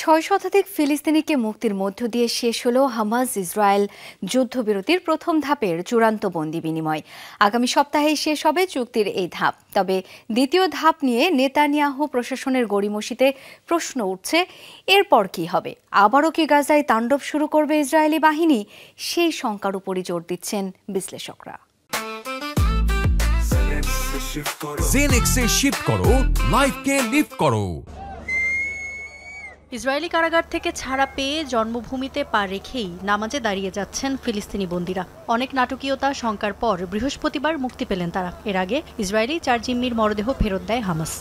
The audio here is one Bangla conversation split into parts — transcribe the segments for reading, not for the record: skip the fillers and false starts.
৬ শতাধিক ফিলিস্তিনিকে মুক্তির মধ্য দিয়ে শেষ হল হামাস ইসরায়েল যুদ্ধবিরতির প্রথম ধাপের চূড়ান্ত বন্দি বিনিময়। আগামী সপ্তাহেই শেষ হবে চুক্তির এই ধাপ। তবে দ্বিতীয় ধাপ নিয়ে নেতানিয়াহু প্রশাসনের গড়িমসিতে প্রশ্ন উঠছে, এরপর কি হবে? আবারও কি গাজায় তাণ্ডব শুরু করবে ইসরায়েলি বাহিনী? সেই শঙ্কার উপরই জোর দিচ্ছেন বিশ্লেষকরা। জেনেক্সে শিফট করো, লাইফকে লিফট করো। ইসরায়েলি কারাগার থেকে ছাড়া পেয়ে জন্মভূমিতে পা রেখেই নামাজে দাঁড়িয়ে যাচ্ছেন ফিলিস্তিনি বন্দীরা। অনেক নাটকীয়তা শঙ্কার পর বৃহস্পতিবার মুক্তি পেলেন তারা। এর আগে ইসরায়েলি 4 জিম্মির মরদেহ ফেরত দেয় হামাস।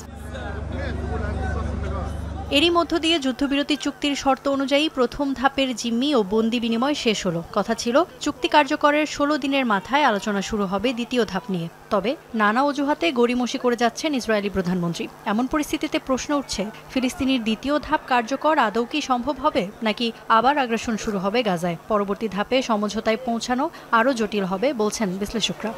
এরই মধ্য দিয়ে যুদ্ধবিরতি চুক্তির শর্ত অনুযায়ী প্রথম ধাপের জিম্মি ও বন্দি বিনিময় শেষ হলো। কথা ছিল চুক্তি কার্যকরের 16 দিনের মাথায় আলোচনা শুরু হবে দ্বিতীয় ধাপ নিয়ে। তবে নানা অজুহাতে গড়িমসি করে যাচ্ছেন ইসরায়েলি প্রধানমন্ত্রী। এমন পরিস্থিতিতে প্রশ্ন উঠছে, ফিলিস্তিনির দ্বিতীয় ধাপ কার্যকর আদৌ কি সম্ভব হবে, নাকি আবার আগ্রাসন শুরু হবে গাজায়? পরবর্তী ধাপে সমঝোতায় পৌঁছানো আরও জটিল হবে বলছেন বিশ্লেষকরা।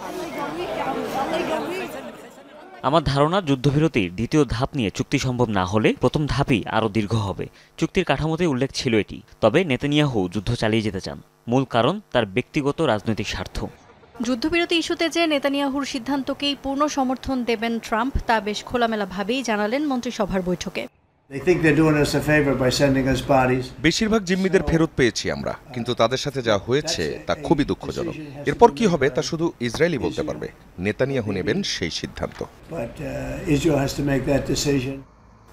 আমার ধারণা, যুদ্ধবিরতির দ্বিতীয় ধাপ নিয়ে চুক্তি সম্ভব না হলে প্রথম ধাপই আরও দীর্ঘ হবে। চুক্তির কাঠামোতে উল্লেখ ছিল এটি। তবে নেতানিয়াহু যুদ্ধ চালিয়ে যেতে চান। মূল কারণ তার ব্যক্তিগত রাজনৈতিক স্বার্থ। যুদ্ধবিরতি ইস্যুতে যে নেতানিয়াহুর সিদ্ধান্তকেই পূর্ণ সমর্থন দেবেন ট্রাম্প, তা বেশ খোলামেলাভাবেই জানালেন মন্ত্রিসভার বৈঠকে। বেশিরভাগ জিম্মিদের ফেরত পেয়েছি আমরা, কিন্তু তাদের সাথে যা হয়েছে তা খুবই দুঃখজনক। এরপর কি হবে তা শুধু ইসরায়েলই বলতে পারবে। নেতানিয়াহু নেবেন সেই সিদ্ধান্ত।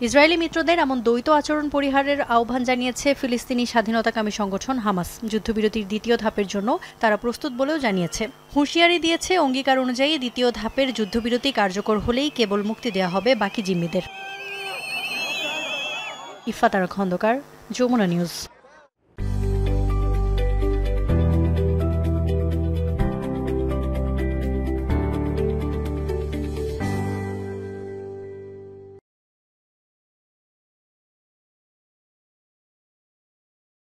ইসরায়েলি মিত্রদের এমন দ্বৈত আচরণ পরিহারের আহ্বান জানিয়েছে ফিলিস্তিনি স্বাধীনতাকামী সংগঠন হামাস। যুদ্ধবিরতির দ্বিতীয় ধাপের জন্য তারা প্রস্তুত বলেও জানিয়েছে। হুঁশিয়ারি দিয়েছে, অঙ্গীকার অনুযায়ী দ্বিতীয় ধাপের যুদ্ধবিরতি কার্যকর হলেই কেবল মুক্তি দেওয়া হবে বাকি জিম্মিদের। ইফাত আরা খন্দকার, যমুনা নিউজ।